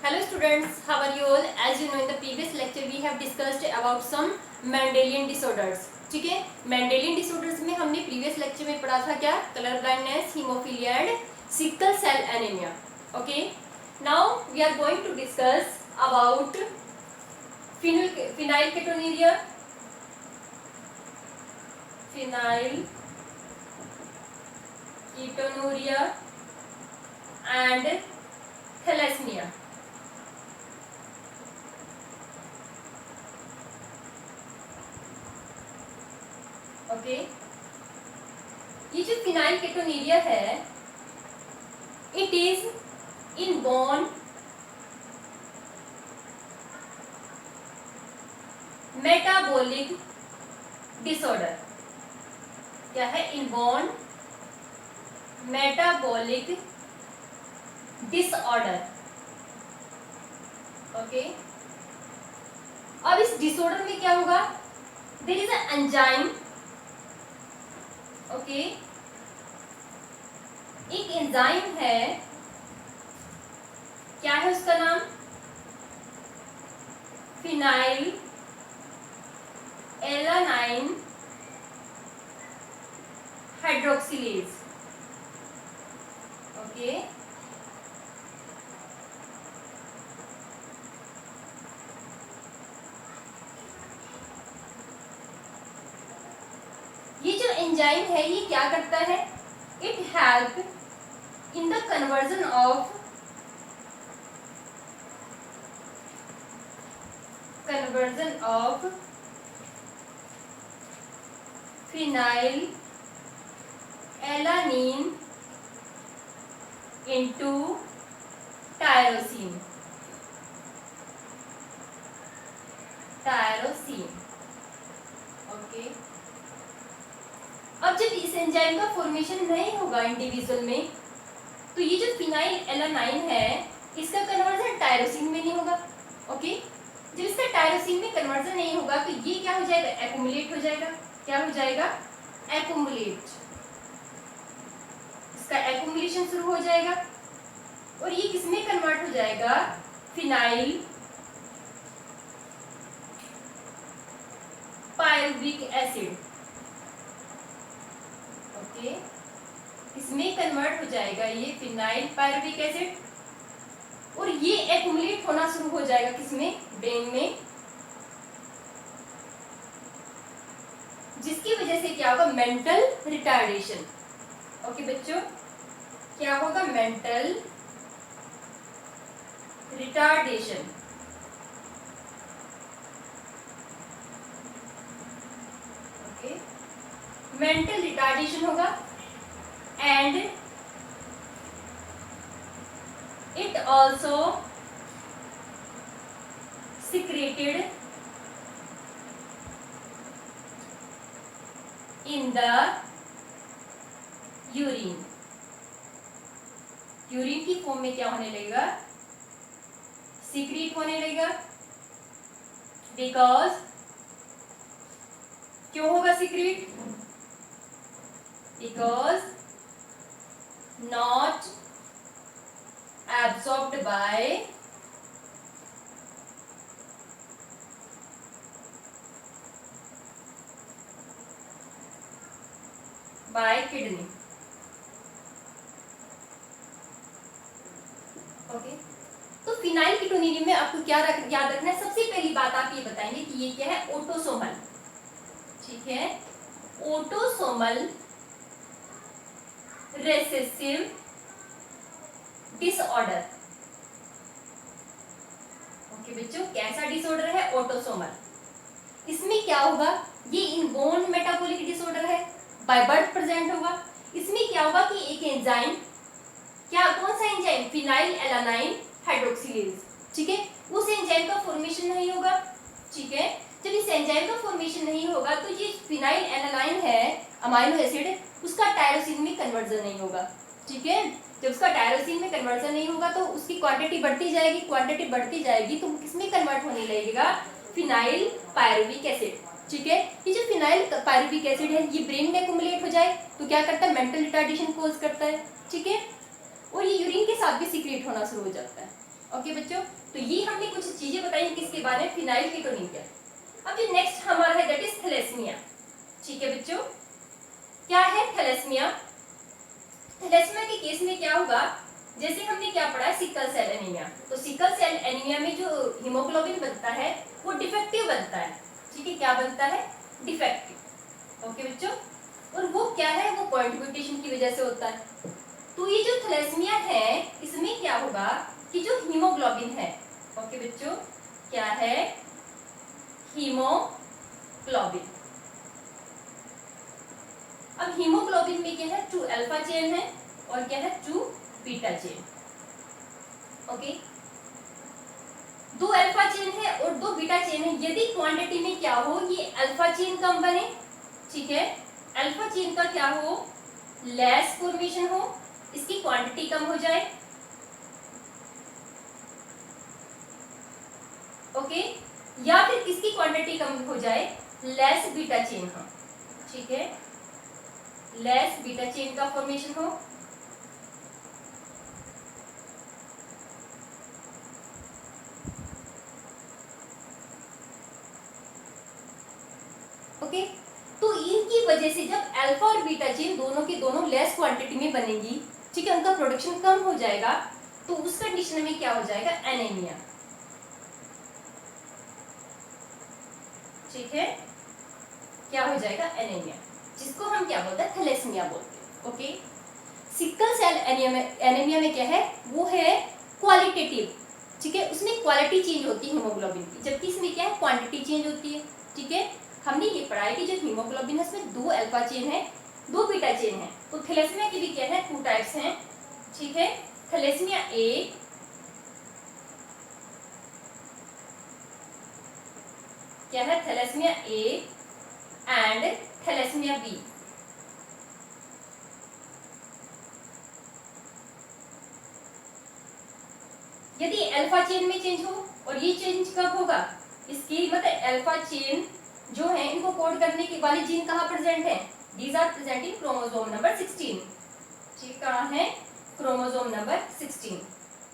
Hello students, how are you all? As you know, in the previous lecture we have discussed about some Mendelian disorders. ठीक है, Mendelian disorders में हमने previous lecture में पढ़ा था क्या? Color blindness, hemophilia and sickle cell anemia. Okay, now we are going to discuss about phenylketonuria, and thalassemia. Okay, ये जो फिनाइलकेटोनुरिया है, it is inborn metabolic disorder. क्या है? Inborn metabolic disorder. ओके, अब इस डिसऑर्डर में क्या होगा? There is a enzyme. Okay, एक एंजाइम है, क्या है उसका नाम? Phenyl alanine hydroxylase. ओके, ये जो एंजाइम है ये क्या करता है? It help in the conversion of phenyl alanine into tyrosine. Okay, अब जब इस एंजाइम का फॉर्मेशन नहीं होगा इंडिविजुअल में, तो ये जो फिनाइल एलानाइन है इसका कन्वर्जन टायरोसिन में नहीं होगा. ओके, जब इसका टायरोसिन में कन्वर्जन नहीं होगा तो ये क्या हो जाएगा? एक्युमुलेट हो जाएगा. क्या हो जाएगा? एक्युमुलेट. इसका एक्युमुलेशन शुरू हो जाएगा और ये किसमें कन्वर्ट हो जाएगा? Phenyl pyruvic acid. ओके, इसमें कन्वर्ट हो जाएगा ये फिनाइल पायरुविक एसिड और ये एक्युमुलेट होना शुरू हो जाएगा किसमें? ब्रेन में, जिसकी वजह से क्या होगा? Mental retardation. ओके बच्चों, क्या होगा? Mental retardation. Okay, mental retardation होगा and it also secreted in the urine. Urine की फॉर्म में क्या होने लगेगा? सीक्रेट होने लगेगा. बिकॉज क्यों होगा secret? Because not absorbed bye kidney. Okay, तो फिनाइलकेटोनुरिया में आपको क्या याद रखना है? सबसे पहली बात आप ये बताएंगे कि ये क्या है? ऑटोसोमल. ठीक है, ऑटोसोमल रिसेसिव डिसऑर्डर. ओके बच्चों, कैसा डिसऑर्डर है? ऑटोसोमल. इसमें क्या होगा? ये इनबॉर्न मेटाबॉलिक डिसऑर्डर है, बाय बर्थ प्रेजेंट होगा. इसमें क्या होगा कि एक एंजाइम, क्या कौन सा एंजाइम? Phenyl alanine hydroxylase. ठीक है, उस एंजाइम का फॉर्मेशन नहीं होगा. ठीक है, जब इस एंजाइम का फॉर्मेशन नहीं होगा तो ये फिनाइल एलानाइन है अमाइनो एसिड, उसका टायरोसिन में कन्वर्जन नहीं होगा. ठीक है, जब उसका टायरोसिन में कन्वर्जन नहीं होगा तो उसकी क्वांटिटी बढ़ती जाएगी तो किसमें कन्वर्ट होने लगेगा? Phenyl pyruvic acid. ठीक है, ये जो फिनाइल पायरुविक एसिड है ये ब्रेन में एक्युमुलेट हो जाए तो क्या करता है? मेंटल रिटार्डेशन कॉज करता है. ठीक है, और ये यूरिन के साथ भी सीक्रेट होना शुरू हो जाता है. ओके बच्चों, तो ये हमने कुछ चीजें बताई किसके बारे में, फिनाइलकेटोनीमिया। अब जो नेक्स्ट हमारा है दैट इज थैलेसीमिया। ठीक है बच्चों, क्या है थैलेसीमिया? थैलेसीमिया के केस में क्या होगा, जैसे हमने क्या पढ़ा है सिकल सेल एनीमिया, तो सिकल सेल एनीमिया में जो हीमोग्लोबिन बनता है वो डिफेक्टिव बनता है। ठीक है, क्या बनता है, डिफेक्टिव। ओके बच्चों, और वो क्या है, वो पॉइंट म्यूटेशन की वजह से होता है। तो ये जो थैलेसीमिया है इसमें क्या होगा कि जो हीमोग्लोबिन है, ओके बच्चों, क्या है, हीमोग्लोबिन। अब हीमोग्लोबिन में क्या है, 2 अल्फा चेन है और क्या है, 2 beta chain. Okay, 2 alpha chain है और 2 बीटा चेन है। यदि क्वांटिटी में क्या हो, ये अल्फा चेन कम बने, ठीक है, अल्फा चेन का क्या हो, लेस फॉर्मेशन हो, इसकी क्वांटिटी कम हो जाए। ओके, या फिर किसकी क्वांटिटी कम हो जाए, लेस बीटा चेन हो। ठीक है, लेस बीटा चेन का फॉर्मेशन हो। ओके, तो इनकी वजह से जब अल्फा और बीटा चेन दोनों के दोनों लेस क्वांटिटी में बनेगी, ठीक है, उनका प्रोडक्शन कम हो जाएगा, तो उस कंडीशन में क्या हो जाएगा, एनीमिया। ठीक है, क्या हो जाएगा, एनीमिया, जिसको हम क्या बोलते हैं, थैलेसीमिया बोलते हैं। ओके, सिकल सेल एनीमिया में क्या है, वो है क्वालिटेटिव। ठीक है, उसमें क्वालिटी चेंज होती है हीमोग्लोबिन की, जबकि इसमें क्या है, क्वांटिटी चेंज होती है। ठीक है, हमने ये पढ़ा है कि जो हीमोग्लोबिन है उसमें 2 अल्फा चेन है, 2 बीटा चेन है। तो थैलेसीमिया के भी क्या है, 2 टाइप्स हैं। ठीक है, थैलेसीमिया ए, क्या है, thalassaemia A and thalassaemia B. यदि अल्फा चेन में चेंज हो, और ये चेंज कब होगा, इसकी मतलब अल्फा चेन जो है इनको कोड करने की वाली जीन कहाँ प्रेजेंट है, these are present in chromosome number 16। ठीक, कहाँ है, क्रोमोसोम नंबर 16।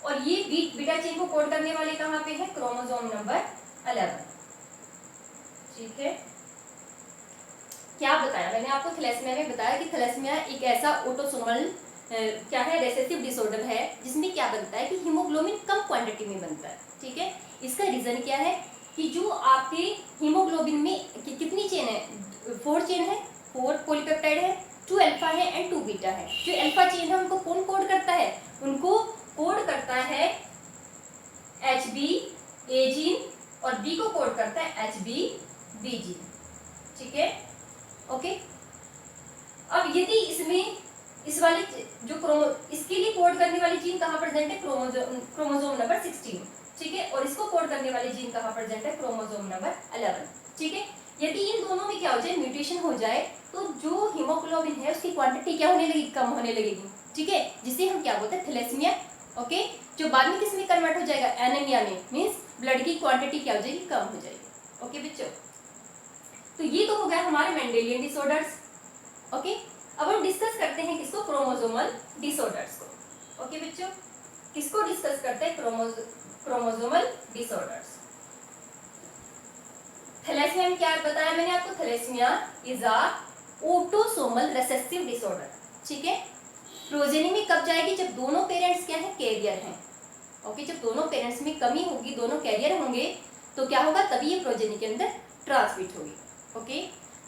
और ये बीटा चेन को कोड करने वाले कहाँ पे है, क्रोमोसोम नंबर 11। ठीक है, क्या बताया मैंने आपको, थैलेसीमिया में बताया कि थैलेसीमिया एक ऐसा ऑटोसोमल क्या है, रिसेसिव डिसऑर्डर है जिसमें क्या बनता है कि हीमोग्लोबिन कम क्वांटिटी में बनता है। ठीक है, इसका रीजन क्या है कि जो आपके हीमोग्लोबिन में कितनी चेन है, 4 चेन है, 4 पॉलीपेप्टाइड है, 2 अल्फा है एंड 2 बीटा है। जो अल्फा चेन है उनको कौन कोड करता है, उनको कोड करता है HB A जीन, और बी को कोड करता है HB B जीन। ठीक है, ओके, अब यदि इसमें इस वाले जो इसके लिए कोड करने वाली जीन कहाँ प्रेजेंट है, क्रोमोसोम नंबर 16। ठीक है, और इसको कोड करने वाली जीन कहाँ प्रेजेंट है, क्रोमोसोम नंबर 11। ठीक है, यदि इन दोनों में क्या हो जाए, म्यूटेशन हो जाए, तो जो हीमोग्लोबिन है उसकी क्वांटिटी क्या होने लगेगी, कम होने लगेगी। ठीक है, जिसे हम क्या बोलते हैं, थैलेसीमिया। ओके, जो बाद में किसमें कन्वर्ट हो जाएगा, एनीमिया में, मींस ब्लड की क्वांटिटी क्या हो जाएगी, कम हो जाएगी। ओके बच्चों, तो ये तो हो गया हमारे मेंडेलियन डिसऑर्डर्स। ओके, अब हम डिस्कस करते हैं किसको, क्रोमोसोमल डिसऑर्डर्स को। ओके बच्चों, किसको डिस्कस करते हैं, क्रोमोसोमल डिसऑर्डर्स। थैलेसीमिया में क्या बताया मैंने आपको, thalassaemia is a autosomal recessive disorder. ठीक है, प्रोजेनी में कब जाएगी, जब दोनों पेरेंट्स क्या है, कैरियर हैं। ओके, जब दोनों पेरेंट्स में कमी होगी, दोनों कैरियर होंगे, तो क्या होगा, तभी ये प्रोजेनी के अंदर ट्रांसमिट होगी। ओके,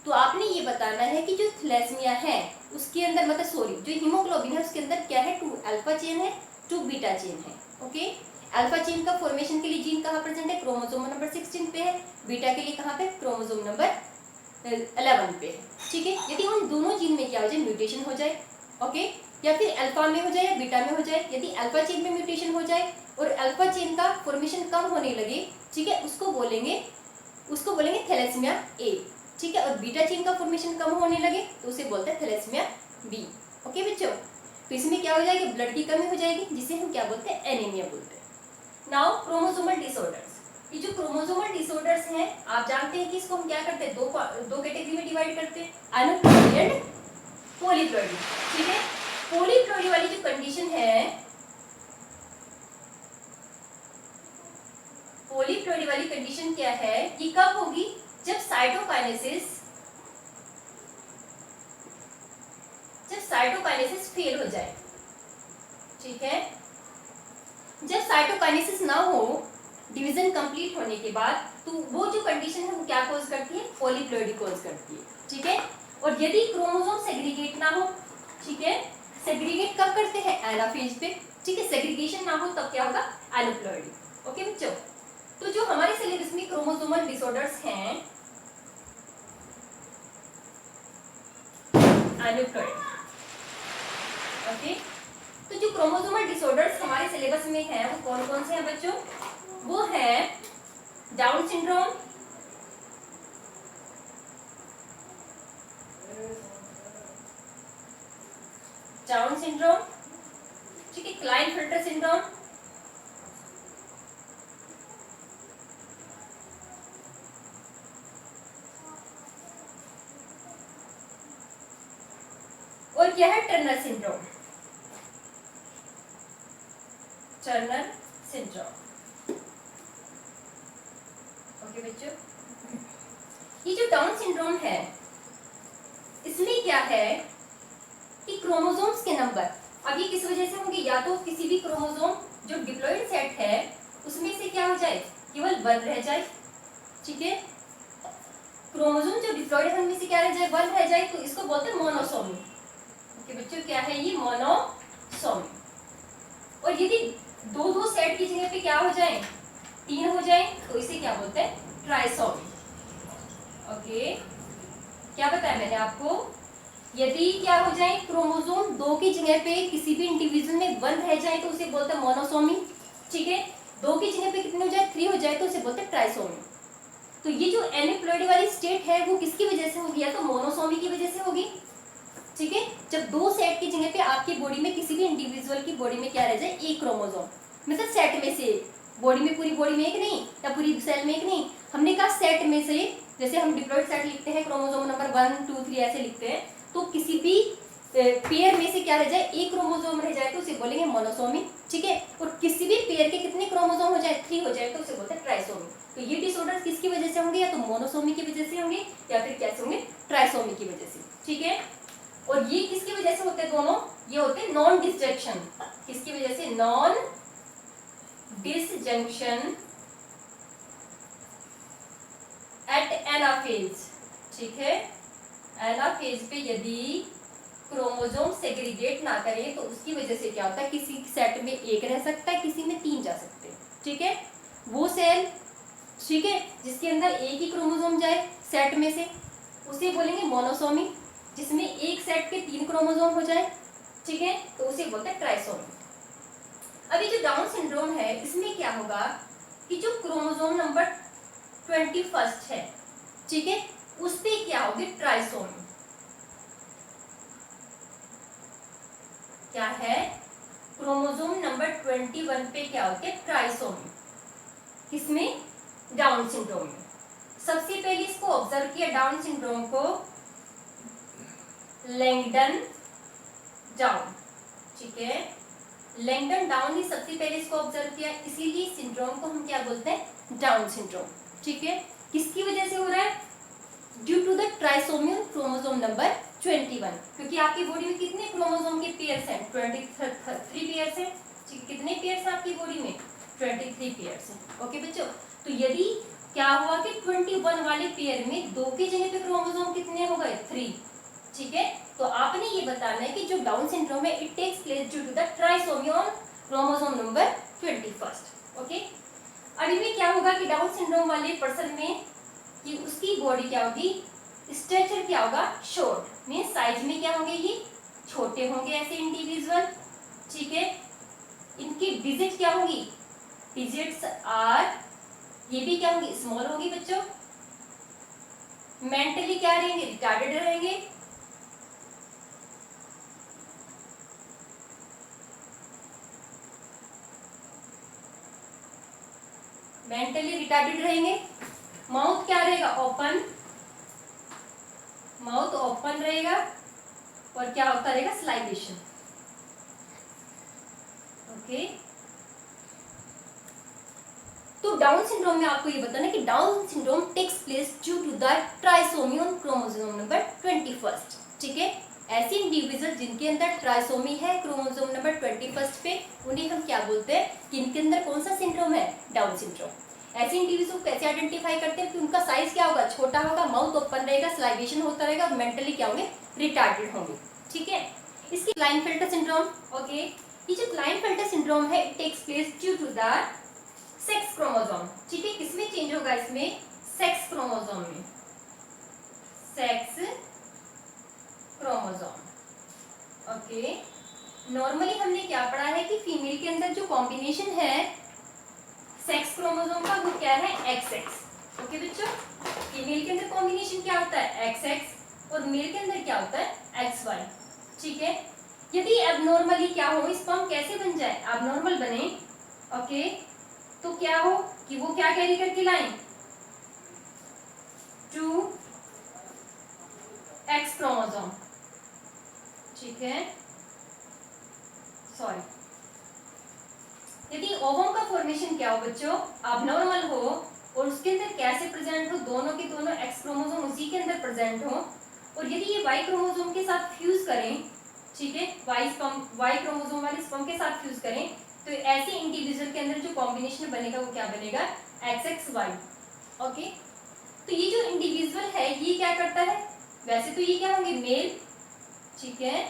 तो आपने ये बताना है कि जो थैलेसीमिया है उसके अंदर मतलब सॉरी जो हीमोग्लोबिन है उसके अंदर क्या है, 2 अल्फा चेन है, 2 बीटा चेन है। ओके, अल्फा चेन का फॉर्मेशन के लिए जीन कहाँ प्रेजेंट है, क्रोमोसोम नंबर 16 पे है, बीटा के लिए कहाँ पे, क्रोमोसोम नंबर 11 पे है। ठीक है, यदि उन दोनों जीन में क्या हो जाए, म्यूटेशन हो जाए, ओके, या फिर अल्फा में हो जाए या बीटा में हो जाए, यदि अल्फा चेन में म्यूटेशन हो जाए और अल्फा चेन का फॉर्मेशन कम होने लगे, ठीक है, उसको बोलेंगे थैलेसीमिया ए। ठीक है, और बीटा चेन का फॉर्मेशन कम होने लगे तो उसे बोलते हैं थैलेसीमिया बी। ओके बच्चों, तो इसमें क्या हो जाएगी, ब्लड की कमी हो जाएगी, जिसे हम क्या बोलते हैं, एनीमिया बोलते हैं। नाउ क्रोमोसोमल डिसऑर्डर्स, ये जो क्रोमोसोमल डिसऑर्डर्स हैं आप जानते हैं कि इसको हम क्या करते हैं, दो कैटेगरी में डिवाइड करते हैं, एनोप्लॉइडी एंड पॉलीप्लॉइडी। ठीक है, पॉलीप्लॉइडी वाली जो कंडीशन है, पॉलीप्लोइडी वाली कंडीशन क्या है, ये कब होगी, जब साइटोकाइनेसिस फेल हो जाए। ठीक है, जब साइटोकाइनेसिस ना हो डिवीजन कंप्लीट होने के बाद, तो वो जो कंडीशन है वो क्या कॉज करती है, पॉलीप्लोइडी कॉज करती है। ठीक है, और यदि क्रोमोसोम सेग्रीगेट ना हो, ठीक है, सेग्रीगेट कब करते हैं, एनाफेज पे। ठीक है, सेग्रीगेशन ना हो तब क्या होगा, एनोप्लॉइडी। ओके बच्चों, तो जो हमारे सिलेबस में क्रोमोसोमल डिसऑर्डर्स हैं, एनोप्लॉइडी। ओके, तो जो क्रोमोसोमल डिसऑर्डर्स हमारे सिलेबस में हैं वो कौन कौन से हैं बच्चों, वो है डाउन सिंड्रोम, ठीक है, क्लाइनफिल्टर सिंड्रोम, और क्या है, टर्नर सिंड्रोम। ओके बच्चों, ये जो डाउन सिंड्रोम है इसमें क्या है कि क्रोमोसोम्स के नंबर, अब ये किस वजह से होंगे, या तो किसी भी क्रोमोसोम जो डिप्लॉइड सेट है उसमें से क्या हो जाए, केवल 1 रह जाए। ठीक है, क्रोमोसोम जो डिप्लॉइड है उनमें से क्या रह जाए, 1 रह जाए, तो इसको बोलते हैं मोनोसोमी। ओके बच्चों, क्या है ये, मोनोसोमी। और यदि दो सेट की जगह पे क्या हो जाए, 3 हो जाए, तो इसे क्या बोलते हैं, ट्राइसोमी। ओके, क्या बताया मैंने आपको, यदि क्या हो जाए, क्रोमोसोम 2 की जगह पे किसी भी इंडिविजुअल में 1 रह जाए तो उसे बोलते हैं मोनोसोमी। ठीक है, 2 की जगह पे कितने हो जाए, 3 हो जाए तो उसे बोलते हैं ट्राइसोमी। तो ये जो एनिप्लॉइडी वाली स्टेट है वो किसकी वजह से होगी, या तो मोनोसोमी की वजह से होगी। ठीक है, जब 2 सेट की जगह पे आपकी बॉडी में किसी भी इंडिविजुअल की बॉडी में क्या रह जाए, एक क्रोमोसोम, मतलब सेट में से, बॉडी में पूरी बॉडी में एक नहीं, या पूरी सेल में एक नहीं, हमने कहा सेट में से, जैसे हम डिप्लॉइड सेट लिखते हैं, क्रोमोसोम नंबर 1 2 3 ऐसे लिखते हैं, तो किसी भी पेयर में से क्या रह जाए, एक क्रोमोसोम रह जाए तो उसे बोलेंगे मोनोसोमी। ठीक है, और किसी भी पेयर के कितने क्रोमोसोम हो जाए, 3 हो जाए तो उसे बोलते हैं ट्राइसोमी। तो ये डिसऑर्डर किसकी वजह से होंगे, या तो मोनोसोमी की वजह से होंगे, या फिर कैसे होंगे, ट्राइसोमी की वजह से। ठीक है, और ये किसकी वजह से होते हैं दोनों, ये होते हैं नॉन डिसजंक्शन। किसकी वजह से, नॉन डिसजंक्शन एट एनाफेज। ठीक है, एनाफेज पे यदि क्रोमोसोम सेग्रीगेट ना करें तो उसकी वजह से क्या होता है, किसी सेट में 1 रह सकता है, किसी में 3 जा सकते हैं। ठीक है, वो सेल, ठीक है, जिसके अंदर एक ही क्रोमोसोम जाए सेट में से, उसे बोलेंगे मोनोसोमी। जिसमें एक सेट के 3 क्रोमोसोम हो जाए, ठीक है, तो उसे बोलते हैं ट्राइसोमी। अभी जो डाउन सिंड्रोम है इसमें क्या होगा कि जो क्रोमोसोम नंबर 21 है, ठीक है, उस पे क्या होगी, ट्राइसोमी। क्या है, क्रोमोसोम नंबर 21 पे क्या होती है, ट्राइसोमी। किसमें, डाउन सिंड्रोम में। सबसे पहले इसको ऑब्जर्व किया डाउन सिंड्रोम को, लैंगडन डाउन। ठीक है, लैंगडन डाउन ने सबसे पहले इसको ऑब्जर्व किया, इसीलिए सिंड्रोम को हम क्या बोलते हैं, डाउन सिंड्रोम। ठीक है, किसकी वजह से हो रहा है, due to the trisomial chromosome number 21, क्योंकि आपकी बॉडी में कितने क्रोमोसोम के पेयर्स हैं, 23 पेयर्स हैं। कितने पेयर्स हैं आपकी बॉडी में, 23 पेयर्स हैं। ओके बच्चों, तो यदि क्या हुआ कि 21 वाले पेयर में 2 की जगह पे क्रोमोसोम कितने हो गए, 3। ठीक है, तो आपने ये बताना है कि जो डाउन सिंड्रोम है it takes place due to the trisomy on chromosome number 21। Okay, अब इनमें क्या होगा कि डाउन सिंड्रोम वाले पर्सन में कि उसकी बॉडी क्या होगी, स्ट्रक्चर क्या होगा, शॉर्ट, मींस साइज में क्या होंगे, ये छोटे होंगे ऐसे इंडिविजुअल। ठीक है, इनकी डिजिट क्या होंगी, डिजिट्स आर, ये भी क्या होंगी, स्मॉल होगी बच्चों। मेंटली क्या रहेंगे, रिटार्डेड रहेंगे। मेंटली रिटार्डेड रहेंगे। माउथ क्या रहेगा, ओपन, माउथ ओपन रहेगा, और क्या होता रहेगा, स्लाइवेशन। ओके, तो तो डाउन सिंड्रोम में आपको ये बताना कि Down syndrome takes place due to the trisomy on chromosome number 21, ठीक है। ऐसे इंडिविजुअल जिनके अंदर ट्राइसोमी है क्रोमोसोम नंबर 21 पे, उन्हें हम क्या बोलते हैं कि इनके अंदर कौन सा सिंड्रोम है, डाउन सिंड्रोम। ऐसे इंडिविजुअल कैसे आइडेंटिफाई करते हैं कि उनका साइज क्या होगा, छोटा होगा, माउथ ओपन रहेगा, स्लाइवेशन होता रहेगा, मेंटली क्या होंगे, रिटार्डेड होंगे, ठीक है। इसकी क्लाइनफेल्टर सिंड्रोम, ओके, ये जो क्लाइनफेल्टर सिंड्रोम है it takes place due to the sex chromosome, ठीक है। किसमें चेंज होगा, इसमें सेक्स क्रोमोसोम में, सेक्स क्रोमोसोम, ओके। नॉर्मली हमने क्या पढ़ा है कि फीमेल के अंदर जो कॉम्बिनेशन है सेक्स क्रोमोसोम का वो क्या है, XX, ओके बच्चों। फीमेल के अंदर कॉम्बिनेशन क्या होता है, XX, और मेल के अंदर क्या होता है, XY, ठीक है। यदि एबनॉर्मली क्या हो, स्पर्म कैसे बन जाए, एबनॉर्मल बने, ओके, तो क्या हो कि वो क्या कैरी करके लाएं, 2X क्रोमोसोम, ठीक है, सॉरी। यदि ओवम का फॉर्मेशन क्या हो बच्चों, एबनॉर्मल हो और उसके अंदर कैसे प्रेजेंट हो, दोनों के दोनों X क्रोमोसोम उसी के अंदर प्रेजेंट हो, और यदि ये Y क्रोमोसोम के साथ फ्यूज करें, ठीक है, Y क्रोमोसोम वाले स्पर्म के साथ फ्यूज करें, तो ऐसे इंडिविजुअल के अंदर जो कॉम्बिनेशन बनेगा वो क्या बनेगा, XXY, ओके। तो ये जो इंडिविजुअल है ये क्या करता है, वैसे तो ये क्या होंगे, मेल, ठीक है,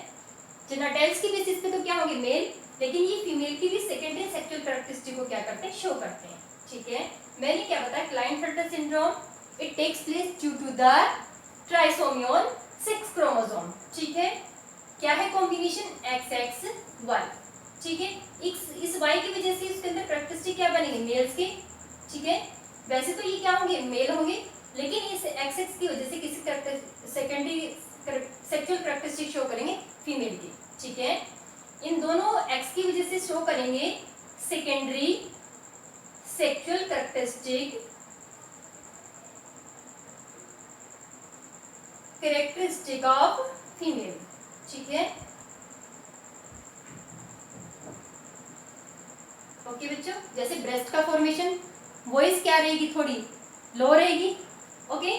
जेनेटिक्स की बेसिस पे तो क्या होंगे, मेल, लेकिन ये फीमेल की भी सेकेंडरी सेक्सुअल कैरेक्टरिस्टिक को क्या करते हैं, शो करते हैं, ठीक है। मैंने क्या बताया, Klinefelter syndrome it takes place due to the trisomy on 6 chromosome, ठीक है। क्या है कॉम्बिनेशन, XXY, ठीक है। इस Y की वजह से इसके अंदर कैरेक्टरिस्टिक क्या बनेंगे, मेल्स के, ठीक है। वैसे तो ये क्या होंगे, मेल होंगे, लेकिन इस XX की वजह से किसी सेकेंडरी सेक्सुअल कैरेक्टरिस्टिक शो करेंगे फीमेल की, ठीक है। इन दोनों X की वजह से शो करेंगे secondary sexual characteristic of female, ठीक है, ओके बच्चों। जैसे ब्रेस्ट का फॉर्मेशन, वॉइस क्या रहेगी, थोड़ी लो रहेगी, ओके।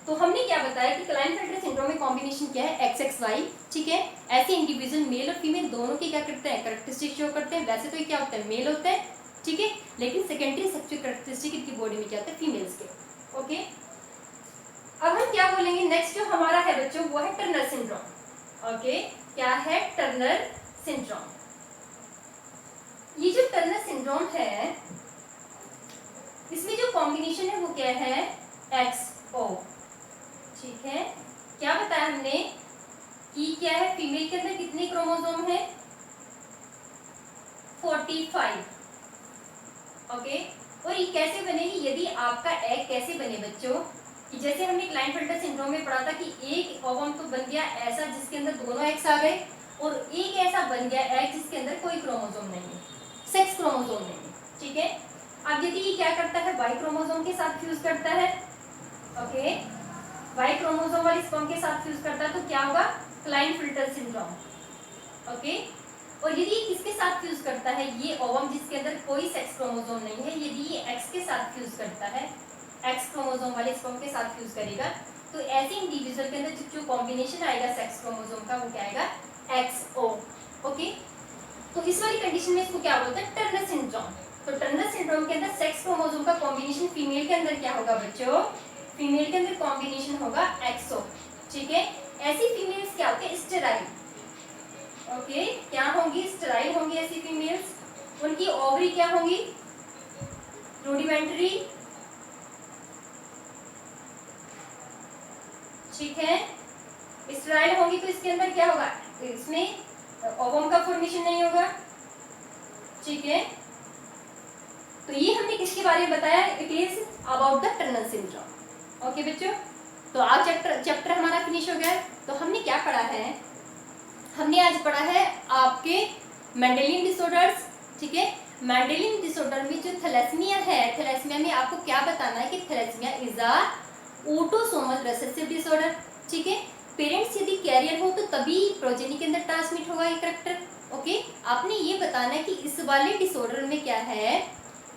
तो हमने क्या बताया कि क्लाइनफेल्टर सिंड्रोम में कॉम्बिनेशन क्या है, XXY, ठीक है। ऐसे इंडिविजुअल मेल और फीमेल दोनों के क्या करते हैं, कैरेक्टरिस्टिक शो करते हैं। वैसे तो ये क्या होता है, मेल होता है, ठीक है, लेकिन सेकेंडरी सेक्सुअल कैरेक्टरिस्टिक इनकी बॉडी में क्या होता है, फीमेल्स के, ओके। अब हम क्या बोलेंगे, नेक्स्ट जो हमारा है बच्चों वो है टर्नर सिंड्रोम, ओके। क्या है, टर्नर सिंड्रोम। ये जो टर्नर सिंड्रोम है इसमें जो कॉम्बिनेशन है वो क्या है, XO, ठीक है। क्या बताया हमने कि क्या है, फीमेल के अंदर कितने क्रोमोसोम है, 45, ओके। और ये कैसे बनेगी, यदि आपका एग कैसे बने बच्चों, कि जैसे हमने क्लाइनफेल्टर सिंड्रोम में पढ़ा था कि एक ओवम तो बन गया ऐसा जिसके अंदर दोनों एग्स आ गए, और एक ऐसा बन गया एग जिसके अंदर कोई क्रोमोसोम नहीं है, सेक्स क्रोमोसोम नहीं है, ठीक है। अब यदि ये क्या करता है, Y क्रोमोसोम के साथ फ्यूज करता है, ओके, Y क्रोमोसोम वाली स्पर्म के साथ फ्यूज करता है, तो क्या होगा, क्लाइनफेल्टर सिंड्रोम, ओके। और यदि ये किसके साथ फ्यूज करता है, ये ओवम जिसके अंदर कोई सेक्स क्रोमोसोम नहीं है, यदि ये X के साथ फ्यूज करता है, X क्रोमोसोम वाले स्पर्म के साथ फ्यूज करेगा, तो ऐसे इंडिविजुअल के अंदर जो कॉम्बिनेशन आएगा सेक्स क्रोमोसोम का वो क्या आएगा, XO, ओके। तो इस वाली कंडीशन में इसको क्या बोलते हैं, टर्नर सिंड्रोम। तो टर्नर सिंड्रोम के अंदर सेक्स क्रोमोसोम का कॉम्बिनेशन फीमेल के अंदर क्या होगा बच्चों, फीमेल के अंदर कॉम्बिनेशन होगा XO, ठीक है। ऐसी फीमेल्स क्या होते हैं, स्टेराइल, ओके। क्या होंगी, स्टेराइल होंगी ऐसी फीमेल्स। उनकी ओवरी क्या होंगी, रूडिमेंटरी, ठीक है, स्टेराइल होंगी। तो इसके अंदर क्या होगा, इसमें ओवम का फॉर्मेशन नहीं होगा, ठीक है। तो ये हमने किसके बारे में बताया, it is about the Turner syndrome, okay बच्चों। तो आज चैप्टर हमारा फिनिश हो गया। तो हमने क्या पढ़ा है, हमने आज पढ़ा है आपके मेंडेलियन डिसऑर्डर्स, ठीक है। मेंडेलियन डिसऑर्डर में जो थैलेसीमिया है, थैलेसीमिया में आपको क्या बताना है कि thalassaemia is a autosomal recessive disorder, ठीक है। पेरेंट्स यदि कैरियर हो तो तभी प्रोजेनी के अंदर ट्रांसमिट होगा ये कैरेक्टर, ओके। आपने ये बताना है कि इस वाले डिसऑर्डर में क्या है,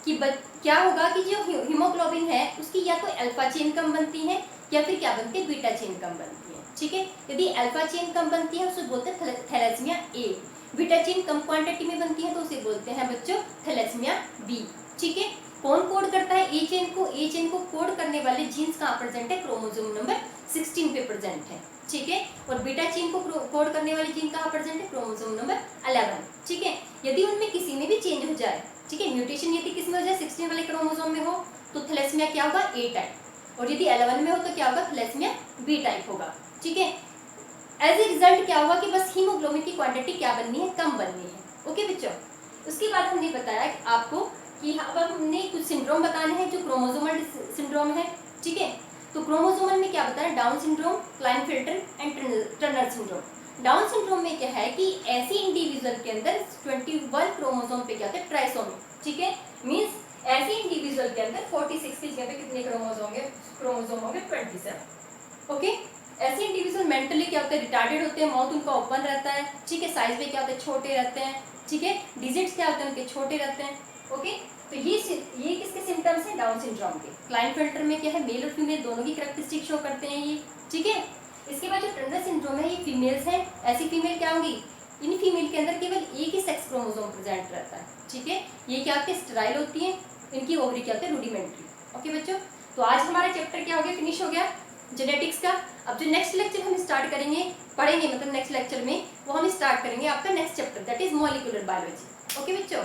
कि क्या होगा कि जो हीमोग्लोबिन है उसकी या तो अल्फा चेन कम बनती है या फिर क्या बनती है, बीटा चेन कम बनती है। ठीक है, यदि अल्फा चेन कम बनती है उसे बोलते हैं थैलेसीमिया ए, बीटा चेन कम क्वांटिटी में बनती है तो उसे बोलते हैं बच्चों थैलेसीमिया बी। ठीक है, कौन कोड करता है ए चेन को? ए चेन को कोड करने वाले जीन्स कहाँ प्रेजेंट है? क्रोमोसोम नंबर 16 पे प्रेजेंट है। ठीक है, और बीटा चेन को कोड करने वाले जीन कहाँ प्रेजेंट है? Chromosome number 11। ठीक है, यदि उनमें किसी में भी चेंज हो जाए, ठीक है, म्यूटेशन यदि किसमें हो जाए 16 वाले क्रोमोसोम में हो तो थैलेसीमिया क्या होगा? ए टाइप, और यदि 11 में हो तो क्या होगा? थैलेसीमिया बी टाइप होगा। ठीक है, एज ए रिजल्ट क्या होगा कि बस हीमोग्लोबिन की क्वांटिटी क्या बननी है? कम बननी है। ओके बच्चों, उसके बाद हमने बताया कि आपको कि अब हमने कुछ सिंड्रोम बताने हैं जो क्रोमोसोमल सिंड्रोम है। ठीक है, तो क्रोमोसोमल में क्या बताया? Down syndrome, Klinefelter and Turner syndrome. Down syndrome में क्या है कि ऐसे इंडिविजुअल के अंदर 21 क्रोमोसोम पे क्या होता है? ट्राइसोमी। ठीक है, मींस ऐसे इंडिविजुअल के अंदर 46 की जगह पे कितने क्रोमोसोम होंगे? 27। ओके, ऐसे इंडिविजुअल मेंटली क्या होते हैं? रिटार्डेड होते हैं, माउथ उनका ओपन रहता है। ठीक है, साइज में क्या होते हैं? छोटे रहते हैं। ठीक है, डिजिट्स क्या होते हैं? उनके छोटे रहते हैं। ओके, तो ये किसके सिम्टम्स हैं? डाउन सिंड्रोम के। क्लाइनफेल्टर में क्या है? मेल और फीमेल दोनों की कैरेक्टरिस्टिक शो करते हैं ये। ठीक है, इसके बाद जो टर्नर सिंड्रोम है ये फीमेल्स है। ऐसी फीमेल क्या होंगी? इन फीमेल के अंदर केवल एक ही सेक्स क्रोमोसोम प्रेजेंट रहता है। ठीक है, ये क्या होते हैं? स्टेराइल होती है, इनकी ओवरी क्या होते हैं? रूडिमेंट्री। ओके बच्चों, तो आज हमारा चैप्टर क्या हो गया? फिनिश हो गया जेनेटिक्स का। अब जो नेक्स्ट लेक्चर हम स्टार्ट करेंगे, पढ़ेंगे मतलब नेक्स्ट लेक्चर में, वो हम स्टार्ट करेंगे आपका next chapter that is molecular biology. Okay बच्चों।